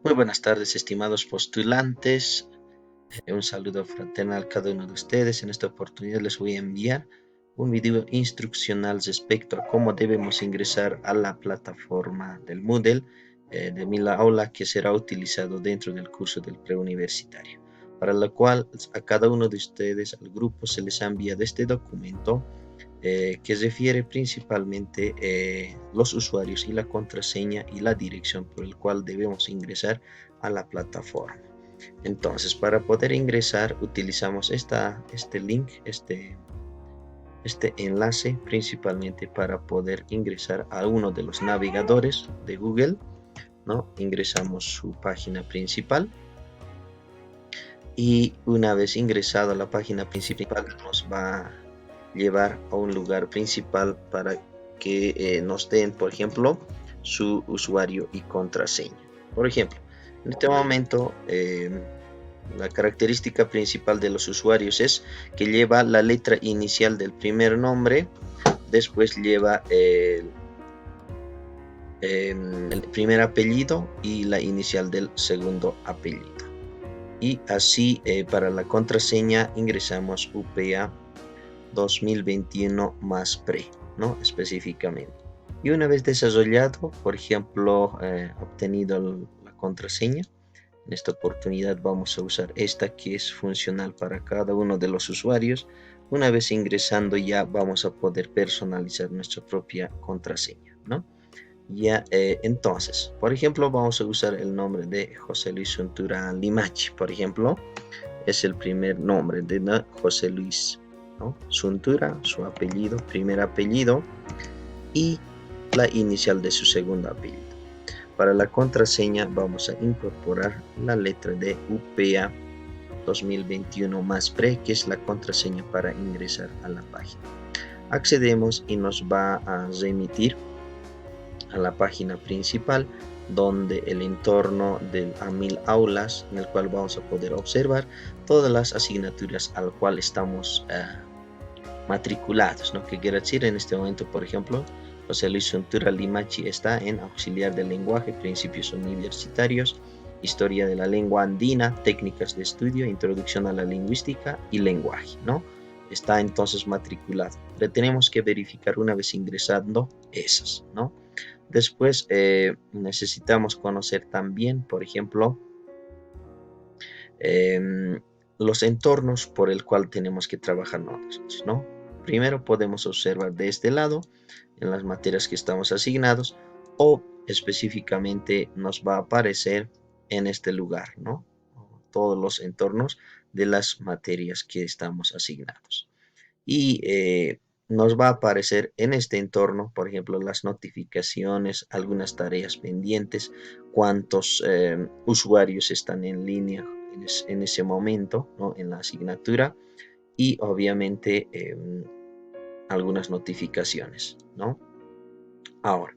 Muy buenas tardes, estimados postulantes. Un saludo fraternal a cada uno de ustedes. En esta oportunidad les voy a enviar un video instruccional respecto a cómo debemos ingresar a la plataforma del Moodle de mi aula que será utilizado dentro del curso del preuniversitario, para lo cual a cada uno de ustedes, al grupo, se les ha enviado este documento que refiere principalmente los usuarios y la contraseña y la dirección por el cual debemos ingresar a la plataforma. Entonces, para poder ingresar utilizamos este link, este enlace principalmente para poder ingresar a uno de los navegadores de Google, ¿no? Ingresamos su página principal y una vez ingresado a la página principal nos va a llevar a un lugar principal para que nos den, por ejemplo, su usuario y contraseña. Por ejemplo, en este momento la característica principal de los usuarios es que lleva la letra inicial del primer nombre, después lleva el primer apellido y la inicial del segundo apellido. Y así para la contraseña ingresamos UPA 2021 más pre, ¿no? Específicamente. Y una vez desarrollado, por ejemplo, obtenido la contraseña, en esta oportunidad vamos a usar esta que es funcional para cada uno de los usuarios. Una vez ingresando ya vamos a poder personalizar nuestra propia contraseña, ¿no? Ya, entonces, por ejemplo, vamos a usar el nombre de José Luis Untura Limachi, por ejemplo. Es el primer nombre de José Luis, ¿no? Suntura, su apellido, primer apellido y la inicial de su segundo apellido. Para la contraseña vamos a incorporar la letra de UPA 2021 más pre, que es la contraseña para ingresar a la página. Accedemos y nos va a remitir a la página principal, donde el entorno del AMIL Aulas, en el cual vamos a poder observar todas las asignaturas al cual estamos matriculados, ¿no? Que quiere decir en este momento, por ejemplo, José Luis Untura Limachi está en auxiliar del lenguaje, principios universitarios, historia de la lengua andina, técnicas de estudio, introducción a la lingüística y lenguaje, ¿no? Está entonces matriculado, pero tenemos que verificar una vez ingresando esas, ¿no? Después necesitamos conocer también, por ejemplo, los entornos por el cual tenemos que trabajar nosotros, ¿no? Primero podemos observar de este lado, en las materias que estamos asignados, o específicamente nos va a aparecer en este lugar, ¿no? Todos los entornos de las materias que estamos asignados. Y nos va a aparecer en este entorno, por ejemplo, las notificaciones, algunas tareas pendientes, cuántos usuarios están en línea en ese momento, ¿no? En la asignatura, y obviamente algunas notificaciones, ¿no? Ahora,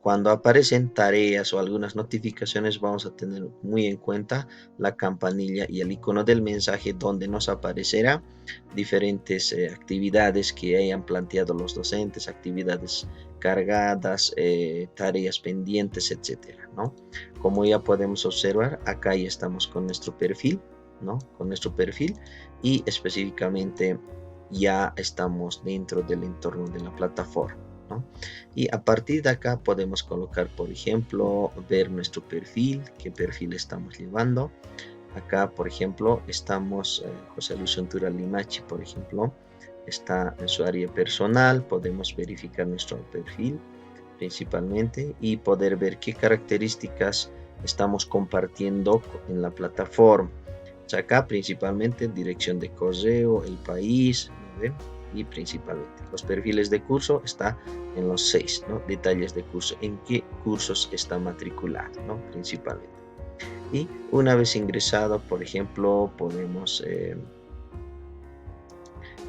cuando aparecen tareas o algunas notificaciones, vamos a tener muy en cuenta la campanilla y el icono del mensaje, donde nos aparecerá diferentes actividades que hayan planteado los docentes, actividades cargadas, tareas pendientes, etcétera, ¿no? Como ya podemos observar, acá ya estamos con nuestro perfil, ¿no? Con nuestro perfil, y específicamente ya estamos dentro del entorno de la plataforma, ¿no? Y a partir de acá podemos colocar, por ejemplo, ver nuestro perfil, qué perfil estamos llevando. Acá, por ejemplo, estamos, José Luis Ventura Limachi, por ejemplo, está en su área personal. Podemos verificar nuestro perfil principalmente y poder ver qué características estamos compartiendo en la plataforma. Acá principalmente dirección de correo, el país, ¿no? Y principalmente los perfiles de curso está en los 6, ¿no? Detalles de curso, en qué cursos está matriculado, ¿no? Principalmente. Y una vez ingresado, por ejemplo, podemos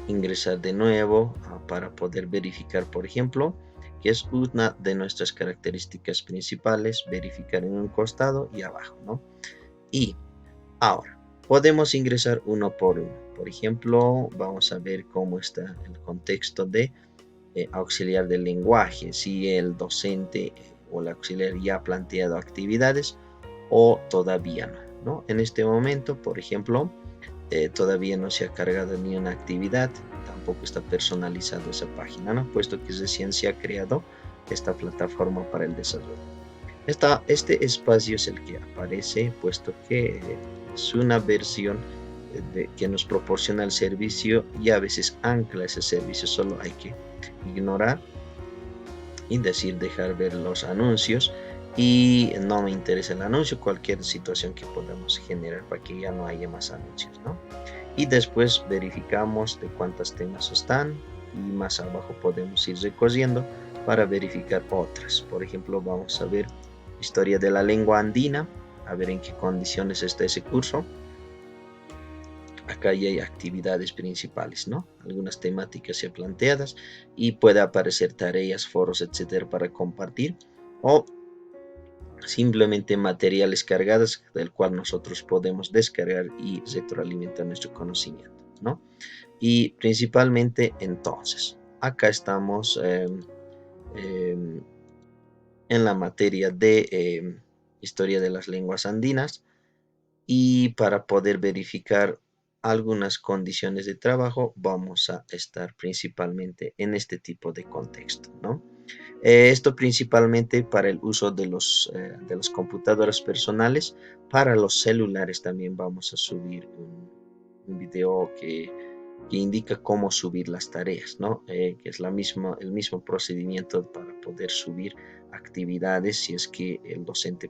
ingresar de nuevo para poder verificar, por ejemplo, que es una de nuestras características principales, verificar en un costado y abajo, ¿no? Y ahora podemos ingresar uno por uno. Por ejemplo, vamos a ver cómo está el contexto de auxiliar del lenguaje. Si el docente o el auxiliar ya ha planteado actividades o todavía no. En este momento, por ejemplo, todavía no se ha cargado ni una actividad, tampoco está personalizado esa página, ¿no? Puesto que recién se ha creado esta plataforma para el desarrollo. Este espacio es el que aparece, puesto que es una versión que nos proporciona el servicio y a veces ancla ese servicio, solo hay que ignorar y dejar ver los anuncios y no me interesa el anuncio, cualquier situación que podamos generar para que ya no haya más anuncios, ¿no? Y después verificamos de cuántos temas están y más abajo podemos ir recorriendo para verificar otras. Por ejemplo, vamos a ver historia de la lengua andina, a ver en qué condiciones está ese curso. Acá ya hay actividades principales, ¿no? Algunas temáticas ya planteadas y puede aparecer tareas, foros, etcétera, para compartir o simplemente materiales cargados del cual nosotros podemos descargar y retroalimentar nuestro conocimiento, ¿no? Y principalmente entonces, acá estamos en la materia de historia de las lenguas andinas y para poder verificar algunas condiciones de trabajo vamos a estar principalmente en este tipo de contexto, ¿no? Esto principalmente para el uso de las computadoras personales. Para los celulares también vamos a subir un video que indica cómo subir las tareas, ¿no? Que es el mismo procedimiento para poder subir actividades si es que el docente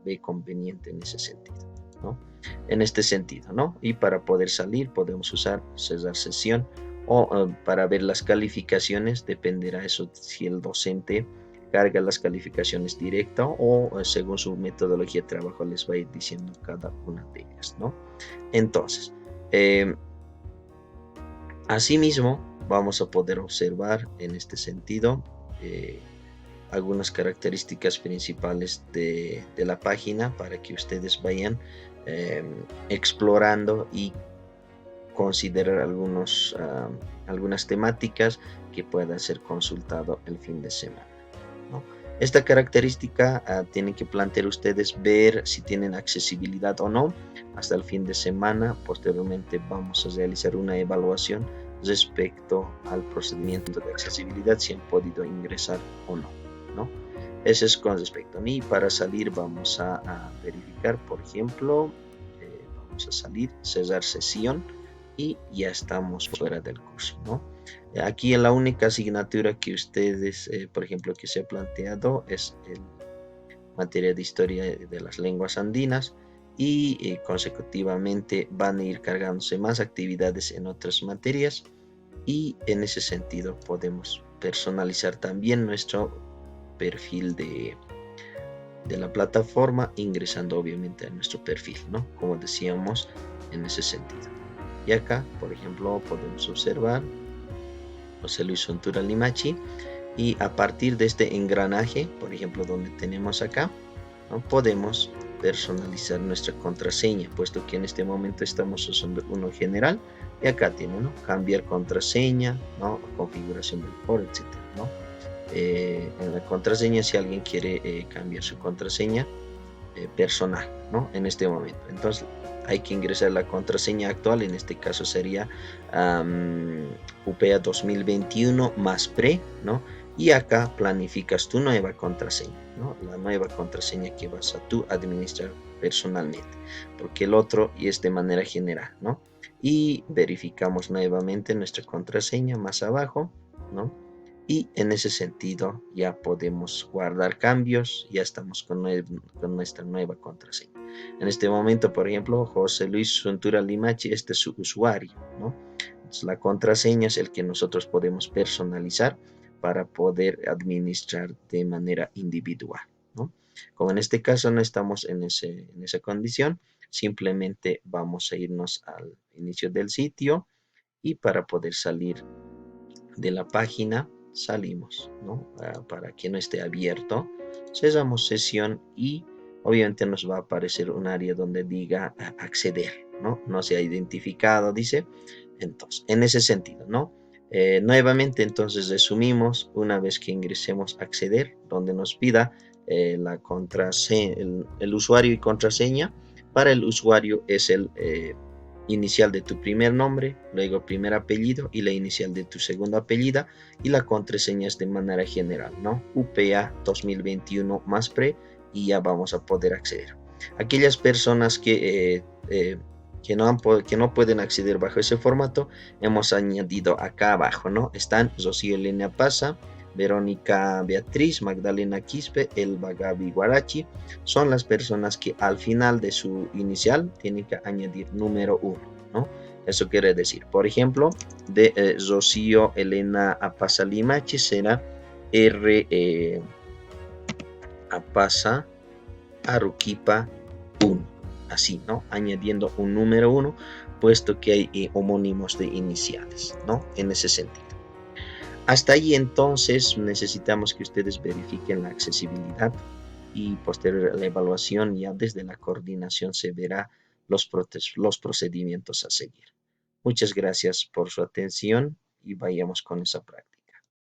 ve conveniente en ese sentido, ¿no? En este sentido, ¿no? Y para poder salir podemos usar cerrar sesión o para ver las calificaciones, dependerá eso si el docente carga las calificaciones directa o según su metodología de trabajo les va a ir diciendo cada una de ellas, ¿no? Entonces, asimismo, vamos a poder observar en este sentido algunas características principales de la página para que ustedes vayan explorando y considerar algunas temáticas que puedan ser consultado el fin de semana, ¿no? Esta característica tienen que plantear ustedes, ver si tienen accesibilidad o no hasta el fin de semana. Posteriormente vamos a realizar una evaluación respecto al procedimiento de accesibilidad, si han podido ingresar o no, ¿no? Eso es con respecto a mí. Para salir vamos a verificar, por ejemplo, vamos a salir, cerrar sesión y ya estamos fuera del curso, ¿no? Aquí la única asignatura que ustedes, por ejemplo, que se ha planteado es el materia de historia de las lenguas andinas y consecutivamente van a ir cargándose más actividades en otras materias y en ese sentido podemos personalizar también nuestro perfil de la plataforma ingresando obviamente a nuestro perfil, ¿no? Como decíamos en ese sentido. Y acá, por ejemplo, podemos observar José Luis Untura Limachi y a partir de este engranaje, por ejemplo, donde tenemos acá, ¿no? Podemos personalizar nuestra contraseña, puesto que en este momento estamos usando uno general y acá tiene, ¿no? Cambiar contraseña, ¿no? Configuración del foro, etcétera, ¿no? En la contraseña, si alguien quiere cambiar su contraseña personal, ¿no? En este momento, entonces hay que ingresar la contraseña actual, en este caso sería UPEA 2021 más pre, ¿no? Y acá planificas tu nueva contraseña, ¿no? La nueva contraseña que vas a tú administrar personalmente, porque el otro y es de manera general, ¿no? Y verificamos nuevamente nuestra contraseña más abajo, ¿no? Y en ese sentido ya podemos guardar cambios, ya estamos con nuestra nueva contraseña. En este momento, por ejemplo, José Luis Suntura Limachi, este es su usuario, ¿no? Entonces, la contraseña es el que nosotros podemos personalizar para poder administrar de manera individual, ¿no? Como en este caso no estamos en esa condición, simplemente vamos a irnos al inicio del sitio y para poder salir de la página salimos, ¿no? Para que no esté abierto, cerramos sesión y obviamente nos va a aparecer un área donde diga acceder, ¿no? No se ha identificado, dice. Entonces, en ese sentido, ¿no? Nuevamente, entonces resumimos, una vez que ingresemos a acceder, donde nos pida la contraseña, el usuario y contraseña. Para el usuario es el inicial de tu primer nombre, luego primer apellido y la inicial de tu segundo apellido, y la contraseña es de manera general, ¿no? UPA 2021 más pre, y ya vamos a poder acceder. Aquellas personas que no pueden acceder bajo ese formato, hemos añadido acá abajo, ¿no? Están Rocío Elena Paza, Verónica Beatriz, Magdalena Quispe, Elba Gaby Guarachi. Son las personas que al final de su inicial tienen que añadir número 1, ¿no? Eso quiere decir, por ejemplo, de Rocío Elena Apaza Limachi será R Apaza Aruquipa 1, así, ¿no? Añadiendo un número 1, puesto que hay homónimos de iniciales, ¿no? En ese sentido. Hasta ahí entonces necesitamos que ustedes verifiquen la accesibilidad, y posterior a la evaluación ya desde la coordinación se verá los procedimientos a seguir. Muchas gracias por su atención y vayamos con esa práctica.